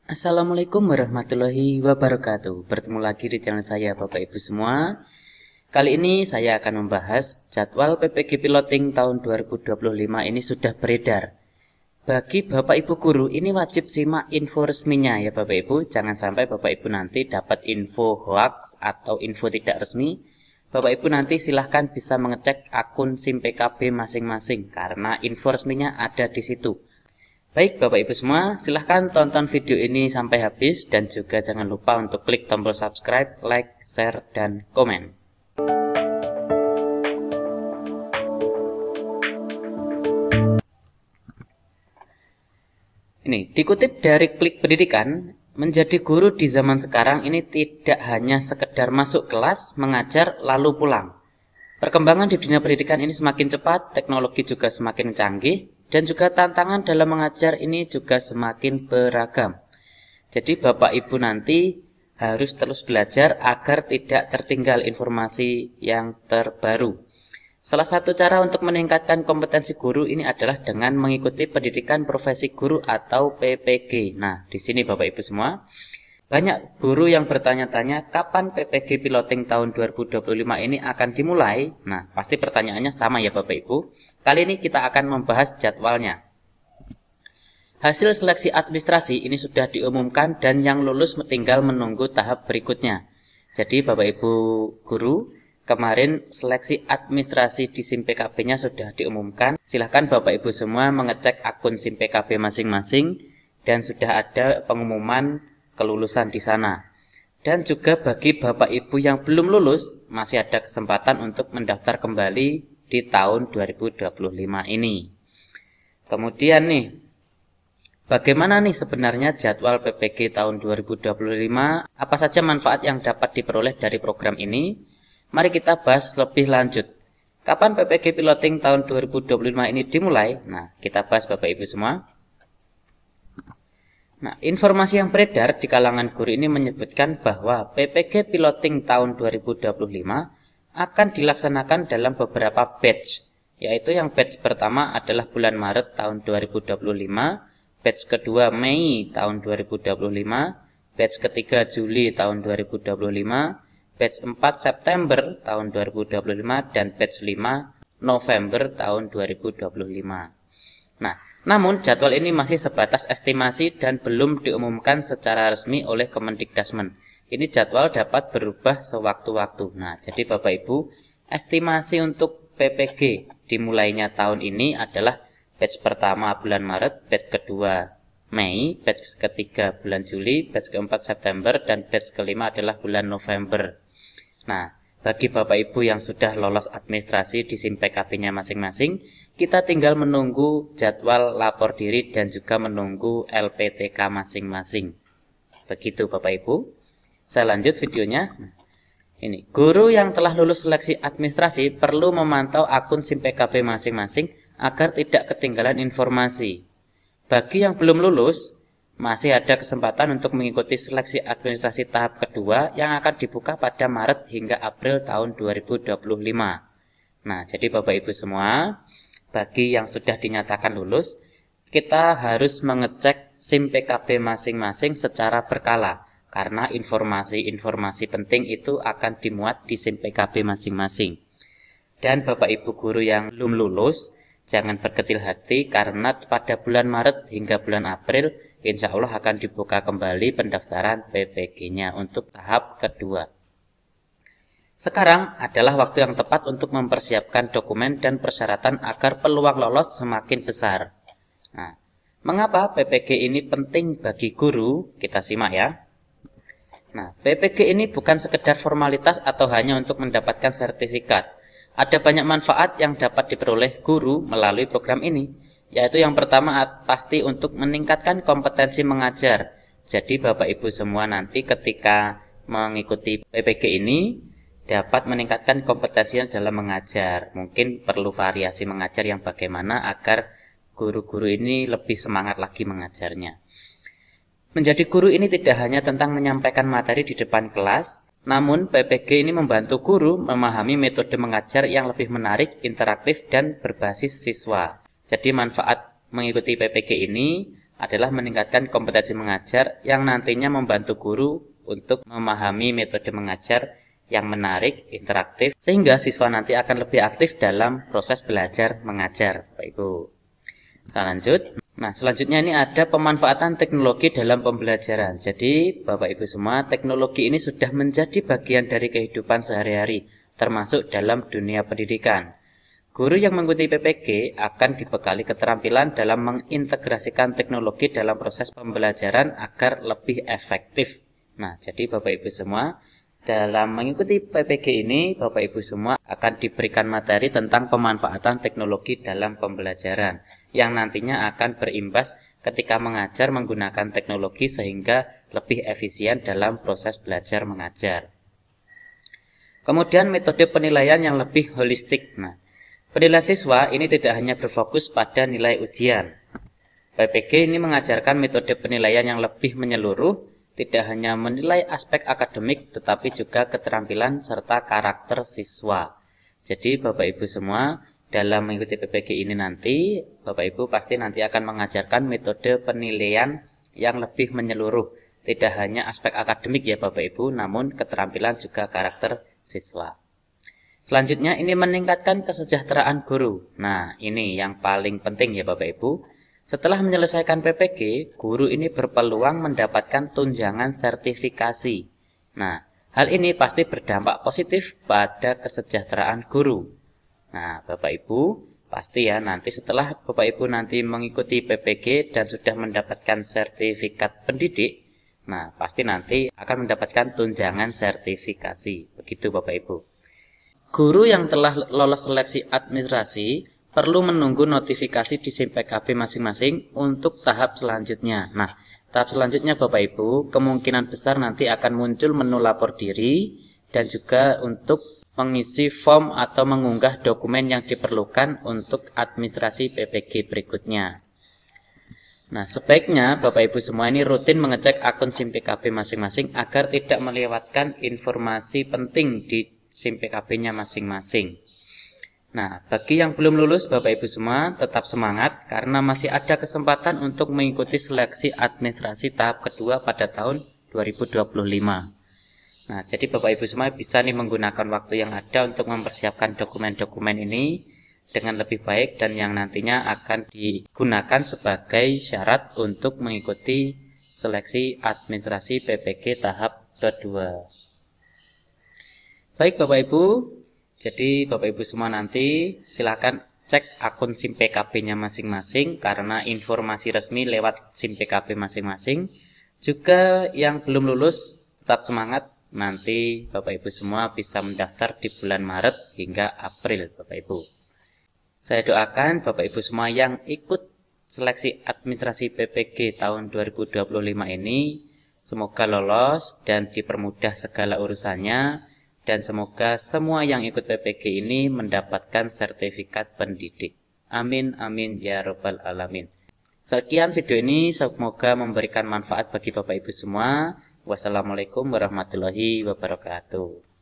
Assalamualaikum warahmatullahi wabarakatuh. Bertemu lagi di channel saya Bapak Ibu semua. Kali ini saya akan membahas jadwal PPG Piloting tahun 2025 ini sudah beredar. Bagi Bapak Ibu guru ini wajib simak info resminya ya Bapak Ibu. Jangan sampai Bapak Ibu nanti dapat info hoax atau info tidak resmi. Bapak Ibu nanti silahkan bisa mengecek akun SIM PKB masing-masing karena info resminya ada di situ. Baik Bapak Ibu semua, silahkan tonton video ini sampai habis dan juga jangan lupa untuk klik tombol subscribe, like, share, dan komen. Ini dikutip dari Klik Pendidikan, menjadi guru di zaman sekarang ini tidak hanya sekedar masuk kelas, mengajar, lalu pulang. Perkembangan di dunia pendidikan ini semakin cepat, teknologi juga semakin canggih, dan juga tantangan dalam mengajar ini juga semakin beragam. Jadi Bapak Ibu nanti harus terus belajar agar tidak tertinggal informasi yang terbaru. Salah satu cara untuk meningkatkan kompetensi guru ini adalah dengan mengikuti pendidikan profesi guru atau PPG. Nah, di sini Bapak Ibu semua, banyak guru yang bertanya-tanya kapan PPG Piloting tahun 2025 ini akan dimulai. Nah, pasti pertanyaannya sama ya Bapak Ibu. Kali ini kita akan membahas jadwalnya. Hasil seleksi administrasi ini sudah diumumkan dan yang lulus tinggal menunggu tahap berikutnya. Jadi Bapak Ibu guru, kemarin seleksi administrasi di SIM PKB-nya sudah diumumkan. Silahkan Bapak Ibu semua mengecek akun SIM PKB masing-masing dan sudah ada pengumuman kelulusan di sana. Dan juga bagi Bapak Ibu yang belum lulus, masih ada kesempatan untuk mendaftar kembali di tahun 2025 ini. Kemudian nih, bagaimana nih sebenarnya jadwal PPG tahun 2025? Apa saja manfaat yang dapat diperoleh dari program ini? Mari kita bahas lebih lanjut. Kapan PPG Piloting tahun 2025 ini dimulai? Nah, kita bahas Bapak Ibu semua. Nah, informasi yang beredar di kalangan guru ini menyebutkan bahwa PPG Piloting tahun 2025 akan dilaksanakan dalam beberapa batch, yaitu yang batch pertama adalah bulan Maret tahun 2025, batch kedua Mei tahun 2025, batch ketiga Juli tahun 2025, batch 4 September tahun 2025, dan batch 5 November tahun 2025. Nah, namun jadwal ini masih sebatas estimasi dan belum diumumkan secara resmi oleh Kemendikdasmen. Ini jadwal dapat berubah sewaktu-waktu. Nah, jadi Bapak Ibu, estimasi untuk PPG dimulainya tahun ini adalah batch pertama bulan Maret, batch kedua Mei, batch ketiga bulan Juli, batch keempat September, dan batch kelima adalah bulan November. Nah, bagi Bapak Ibu yang sudah lolos administrasi di SIM PKB-nya masing-masing, kita tinggal menunggu jadwal lapor diri dan juga menunggu LPTK masing-masing. Begitu Bapak Ibu. Saya lanjut videonya. Ini, guru yang telah lulus seleksi administrasi perlu memantau akun SIM PKB masing-masing agar tidak ketinggalan informasi. Bagi yang belum lulus, masih ada kesempatan untuk mengikuti seleksi administrasi tahap kedua yang akan dibuka pada Maret hingga April tahun 2025. Nah, jadi Bapak Ibu semua, bagi yang sudah dinyatakan lulus, kita harus mengecek SIM PKB masing-masing secara berkala, karena informasi-informasi penting itu akan dimuat di SIM PKB masing-masing. Dan Bapak Ibu guru yang belum lulus, jangan berkecil hati karena pada bulan Maret hingga bulan April, insya Allah akan dibuka kembali pendaftaran PPG-nya untuk tahap kedua. Sekarang adalah waktu yang tepat untuk mempersiapkan dokumen dan persyaratan agar peluang lolos semakin besar. Nah, mengapa PPG ini penting bagi guru? Kita simak ya. Nah, PPG ini bukan sekedar formalitas atau hanya untuk mendapatkan sertifikat. Ada banyak manfaat yang dapat diperoleh guru melalui program ini, yaitu yang pertama pasti untuk meningkatkan kompetensi mengajar. Jadi Bapak Ibu semua nanti ketika mengikuti PPG ini dapat meningkatkan kompetensinya dalam mengajar. Mungkin perlu variasi mengajar yang bagaimana agar guru-guru ini lebih semangat lagi mengajarnya. Menjadi guru ini tidak hanya tentang menyampaikan materi di depan kelas, namun PPG ini membantu guru memahami metode mengajar yang lebih menarik, interaktif, dan berbasis siswa. Jadi manfaat mengikuti PPG ini adalah meningkatkan kompetensi mengajar yang nantinya membantu guru untuk memahami metode mengajar yang menarik, interaktif, sehingga siswa nanti akan lebih aktif dalam proses belajar mengajar, Bapak Ibu. Kita lanjut. Nah, selanjutnya ini ada pemanfaatan teknologi dalam pembelajaran. Jadi, Bapak Ibu semua, teknologi ini sudah menjadi bagian dari kehidupan sehari-hari, termasuk dalam dunia pendidikan. Guru yang mengikuti PPG akan dibekali keterampilan dalam mengintegrasikan teknologi dalam proses pembelajaran agar lebih efektif. Nah, jadi Bapak Ibu semua, dalam mengikuti PPG ini, Bapak Ibu semua akan diberikan materi tentang pemanfaatan teknologi dalam pembelajaran, yang nantinya akan berimbas ketika mengajar menggunakan teknologi sehingga lebih efisien dalam proses belajar mengajar. Kemudian metode penilaian yang lebih holistik. Nah, penilaian siswa ini tidak hanya berfokus pada nilai ujian. PPG ini mengajarkan metode penilaian yang lebih menyeluruh, tidak hanya menilai aspek akademik tetapi juga keterampilan serta karakter siswa. Jadi Bapak Ibu semua, dalam mengikuti PPG ini nanti, Bapak Ibu pasti nanti akan mengajarkan metode penilaian yang lebih menyeluruh. Tidak hanya aspek akademik ya Bapak Ibu, namun keterampilan juga karakter siswa. Selanjutnya ini meningkatkan kesejahteraan guru. Nah, ini yang paling penting ya Bapak Ibu. Setelah menyelesaikan PPG, guru ini berpeluang mendapatkan tunjangan sertifikasi. Nah, hal ini pasti berdampak positif pada kesejahteraan guru. Nah, Bapak Ibu, pasti ya nanti setelah Bapak Ibu nanti mengikuti PPG dan sudah mendapatkan sertifikat pendidik, nah pasti nanti akan mendapatkan tunjangan sertifikasi. Begitu Bapak Ibu. Guru yang telah lolos seleksi administrasi perlu menunggu notifikasi di SIM PKB masing-masing untuk tahap selanjutnya. Nah, tahap selanjutnya Bapak Ibu, kemungkinan besar nanti akan muncul menu lapor diri dan juga untuk mengisi form atau mengunggah dokumen yang diperlukan untuk administrasi PPG berikutnya. Nah, sebaiknya Bapak Ibu semua ini rutin mengecek akun SIM PKB masing-masing agar tidak melewatkan informasi penting di SIM PKB-nya masing-masing. Nah, bagi yang belum lulus Bapak Ibu semua, tetap semangat karena masih ada kesempatan untuk mengikuti seleksi administrasi tahap kedua pada tahun 2025. Nah, jadi Bapak Ibu semua bisa nih menggunakan waktu yang ada untuk mempersiapkan dokumen-dokumen ini dengan lebih baik dan yang nantinya akan digunakan sebagai syarat untuk mengikuti seleksi administrasi PPG tahap kedua. Baik Bapak Ibu, jadi Bapak Ibu semua nanti silakan cek akun SIM PKB-nya masing-masing karena informasi resmi lewat SIM PKB masing-masing. Juga yang belum lulus tetap semangat, nanti Bapak Ibu semua bisa mendaftar di bulan Maret hingga April Bapak Ibu. Saya doakan Bapak Ibu semua yang ikut seleksi administrasi PPG tahun 2025 ini semoga lolos dan dipermudah segala urusannya. Dan semoga semua yang ikut PPG ini mendapatkan sertifikat pendidik. Amin, amin, ya robbal alamin. Sekian video ini, semoga memberikan manfaat bagi Bapak Ibu semua. Wassalamualaikum warahmatullahi wabarakatuh.